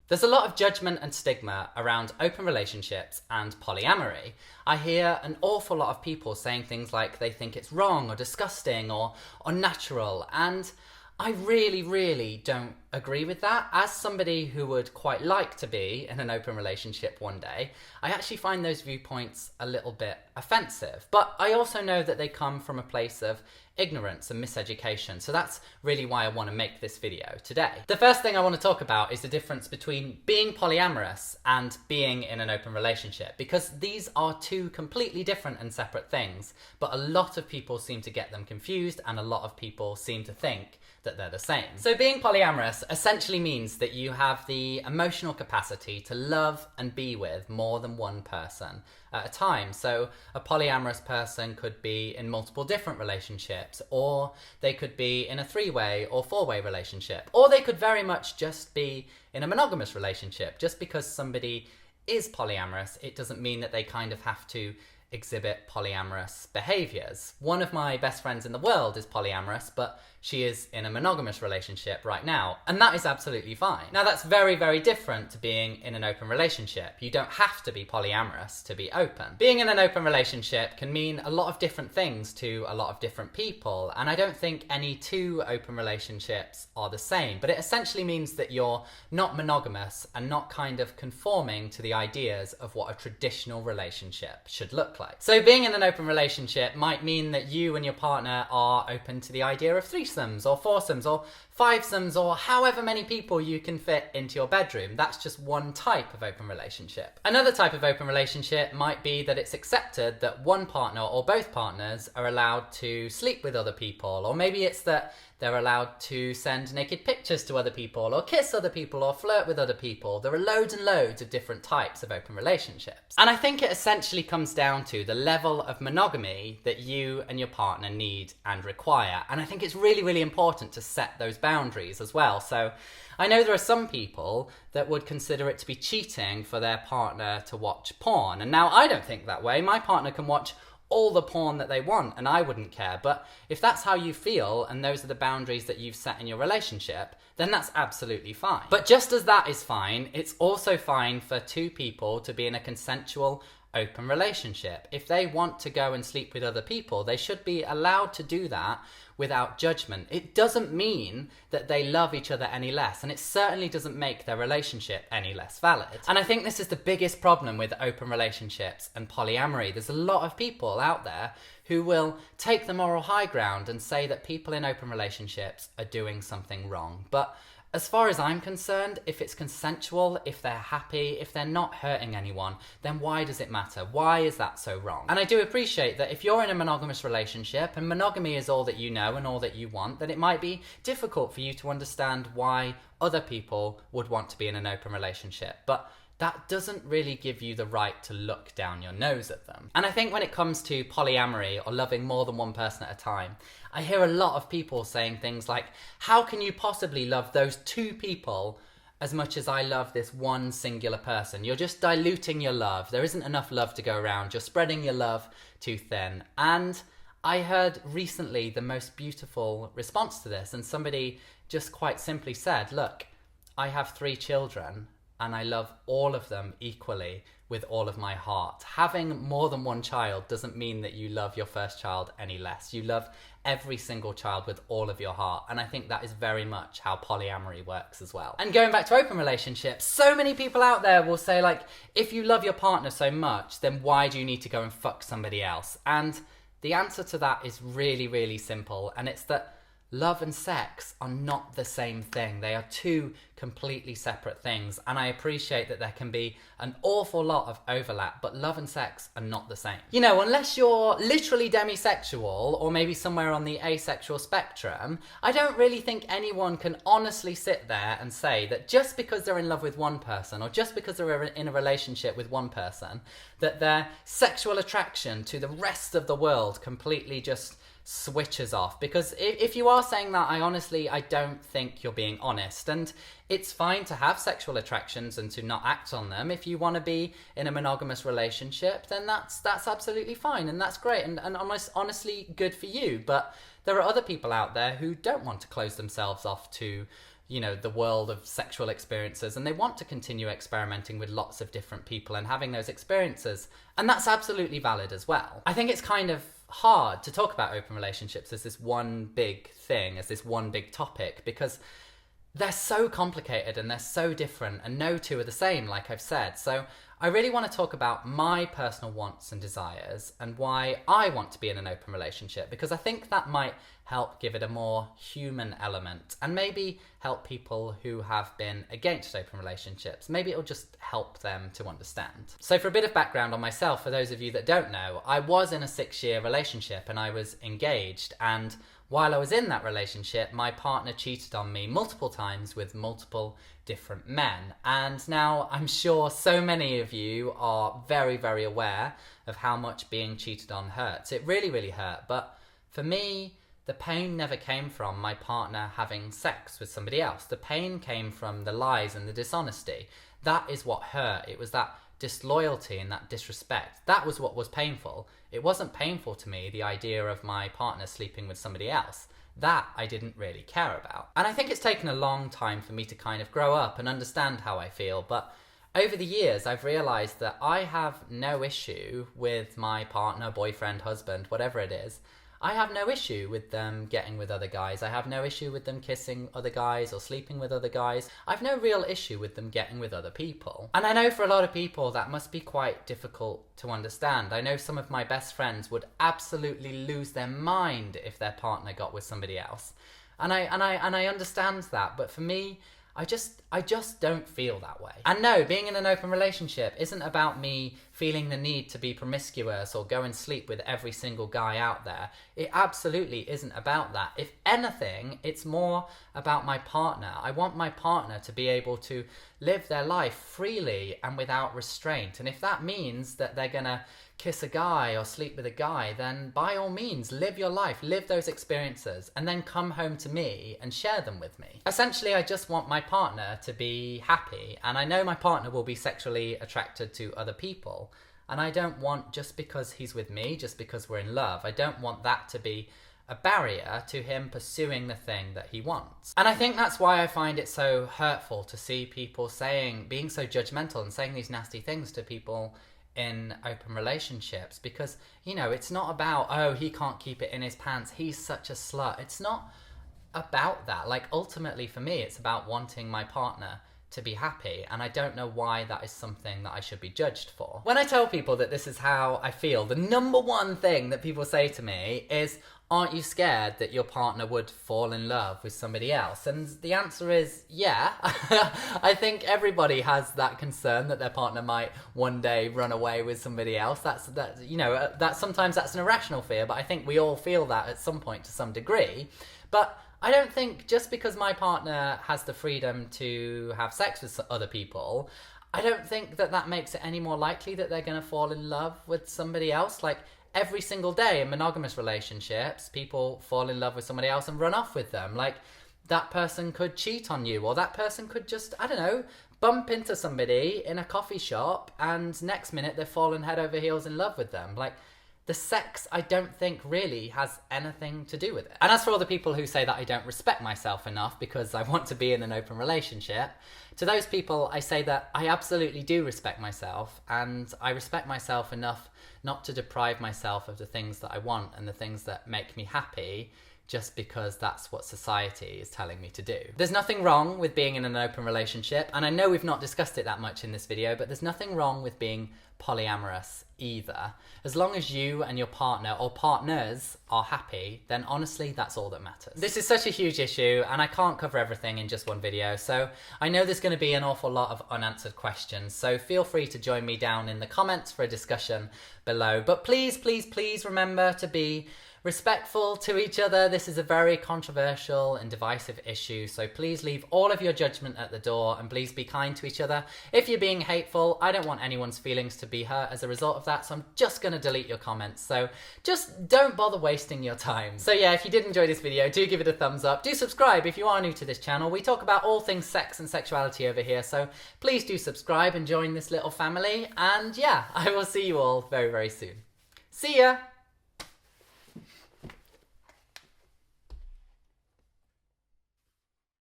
There's a lot of judgment and stigma around open relationships and polyamory. I hear an awful lot of people saying things like they think it's wrong or disgusting or unnatural, and I really don't agree with that. As somebody who would quite like to be in an open relationship one day, I actually find those viewpoints a little bit offensive. But I also know that they come from a place of ignorance and miseducation, so that's really why I want to make this video today. The first thing I want to talk about is the difference between being polyamorous and being in an open relationship, because these are two completely different and separate things, but a lot of people seem to get them confused and a lot of people seem to think that they're the same. So being polyamorous essentially means that you have the emotional capacity to love and be with more than one person at a time. So a polyamorous person could be in multiple different relationships, or they could be in a three-way or four-way relationship, or they could very much just be in a monogamous relationship. Just because somebody is polyamorous, it doesn't mean that they kind of have to exhibit polyamorous behaviors. One of my best friends in the world is polyamorous, but she is in a monogamous relationship right now, and that is absolutely fine. Now that's very different to being in an open relationship. You don't have to be polyamorous to be open. Being in an open relationship can mean a lot of different things to a lot of different people, and I don't think any two open relationships are the same, but it essentially means that you're not monogamous and not kind of conforming to the ideas of what a traditional relationship should look like. So being in an open relationship might mean that you and your partner are open to the idea of threesomes or foursomes or fivesomes or however many people you can fit into your bedroom. That's just one type of open relationship. Another type of open relationship might be that it's accepted that one partner or both partners are allowed to sleep with other people, or maybe it's that they're allowed to send naked pictures to other people, or kiss other people, or flirt with other people. There are loads and loads of different types of open relationships. And I think it essentially comes down to the level of monogamy that you and your partner need and require. And I think it's really important to set those boundaries as well. So I know there are some people that would consider it to be cheating for their partner to watch porn. And now I don't think that way. My partner can watch all the porn that they want and I wouldn't care. But if that's how you feel and those are the boundaries that you've set in your relationship, then that's absolutely fine. But just as that is fine, it's also fine for two people to be in a consensual open relationship. If they want to go and sleep with other people, they should be allowed to do that without judgment. It doesn't mean that they love each other any less, and it certainly doesn't make their relationship any less valid. And I think this is the biggest problem with open relationships and polyamory. There's a lot of people out there who will take the moral high ground and say that people in open relationships are doing something wrong. But as far as I'm concerned, if it's consensual, if they're happy, if they're not hurting anyone, then why does it matter? Why is that so wrong? And I do appreciate that if you're in a monogamous relationship and monogamy is all that you know and all that you want, then it might be difficult for you to understand why other people would want to be in an open relationship. But that doesn't really give you the right to look down your nose at them. And I think when it comes to polyamory or loving more than one person at a time, I hear a lot of people saying things like, how can you possibly love those two people as much as I love this one singular person? You're just diluting your love. There isn't enough love to go around. You're spreading your love too thin. And I heard recently the most beautiful response to this, and somebody just quite simply said, look, I have 3 children and I love all of them equally with all of my heart. Having more than one child doesn't mean that you love your first child any less. You love every single child with all of your heart. And I think that is very much how polyamory works as well. And going back to open relationships, so many people out there will say, like, if you love your partner so much, then why do you need to go and fuck somebody else? And the answer to that is really simple. And it's that love and sex are not the same thing. They are two completely separate things. And I appreciate that there can be an awful lot of overlap, but love and sex are not the same. You know, unless you're literally demisexual or maybe somewhere on the asexual spectrum, I don't really think anyone can honestly sit there and say that just because they're in love with one person or just because they're in a relationship with one person, that their sexual attraction to the rest of the world completely just switches off. Because if you are saying that, I don't think you're being honest. And it's fine to have sexual attractions and to not act on them. If you want to be in a monogamous relationship, then that's absolutely fine and that's great and honestly good for you. But there are other people out there who don't want to close themselves off to the world of sexual experiences, and they want to continue experimenting with lots of different people and having those experiences. And that's absolutely valid as well. I think it's kind of hard to talk about open relationships as this one big thing, as this one big topic, because they're so complicated and they're so different, and no two are the same, like I've said. So I really want to talk about my personal wants and desires and why I want to be in an open relationship, because I think that might help give it a more human element and maybe help people who have been against open relationships. Maybe it'll just help them to understand. So for a bit of background on myself, for those of you that don't know, I was in a 6-year relationship and I was engaged, and while I was in that relationship, my partner cheated on me multiple times with multiple different men. And now I'm sure so many of you are very, very aware of how much being cheated on hurts. It really, really hurt. But for me, the pain never came from my partner having sex with somebody else. The pain came from the lies and the dishonesty. That is what hurt. It was that disloyalty and that disrespect. That was what was painful. It wasn't painful to me, the idea of my partner sleeping with somebody else. That I didn't really care about. And I think it's taken a long time for me to kind of grow up and understand how I feel, but over the years I've realised that I have no issue with my partner, boyfriend, husband, whatever it is. I have no issue with them getting with other guys. I have no issue with them kissing other guys or sleeping with other guys. I've no real issue with them getting with other people. And I know for a lot of people that must be quite difficult to understand. I know some of my best friends would absolutely lose their mind if their partner got with somebody else. And I understand that, but for me, I just don't feel that way. And no, being in an open relationship isn't about me feeling the need to be promiscuous or go and sleep with every single guy out there. It absolutely isn't about that. If anything, it's more about my partner. I want my partner to be able to live their life freely and without restraint. And if that means that they're gonna kiss a guy or sleep with a guy, then by all means, live your life, live those experiences, and then come home to me and share them with me. Essentially, I just want my partner to be happy, and I know my partner will be sexually attracted to other people, and I don't want, just because he's with me, just because we're in love, I don't want that to be a barrier to him pursuing the thing that he wants. And I think that's why I find it so hurtful to see people being so judgmental and saying these nasty things to people in open relationships, because it's not about, oh, he can't keep it in his pants, he's such a slut. It's not about that. Like, ultimately for me, it's about wanting my partner to be happy, and I don't know why that is something that I should be judged for. When I tell people that this is how I feel, the number one thing that people say to me is, aren't you scared that your partner would fall in love with somebody else? And the answer is, yeah. I think everybody has that concern that their partner might one day run away with somebody else. That's sometimes that's an irrational fear, but I think we all feel that at some point to some degree. But I don't think just because my partner has the freedom to have sex with other people, I don't think that makes it any more likely that they're going to fall in love with somebody else. Like, every single day in monogamous relationships, people fall in love with somebody else and run off with them. Like, that person could cheat on you, or that person could just, I don't know, bump into somebody in a coffee shop and next minute they're falling head over heels in love with them. Like, the sex, I don't think really has anything to do with it. And as for all the people who say that I don't respect myself enough because I want to be in an open relationship, to those people I say that I absolutely do respect myself, and I respect myself enough not to deprive myself of the things that I want and the things that make me happy just because that's what society is telling me to do. There's nothing wrong with being in an open relationship, and I know we've not discussed it that much in this video, but there's nothing wrong with being polyamorous either. As long as you and your partner or partners are happy, then honestly, that's all that matters. This is such a huge issue, and I can't cover everything in just one video, so I know there's going to be an awful lot of unanswered questions, so feel free to join me down in the comments for a discussion below. But please, please, please remember to be respectful to each other. This is a very controversial and divisive issue, so please leave all of your judgment at the door and please be kind to each other. If you're being hateful, I don't want anyone's feelings to be hurt as a result of that, so I'm just going to delete your comments. So just don't bother wasting your time. So yeah, if you did enjoy this video, do give it a thumbs up. Do subscribe if you are new to this channel. We talk about all things sex and sexuality over here, so please do subscribe and join this little family. And yeah, I will see you all very, very soon. See ya!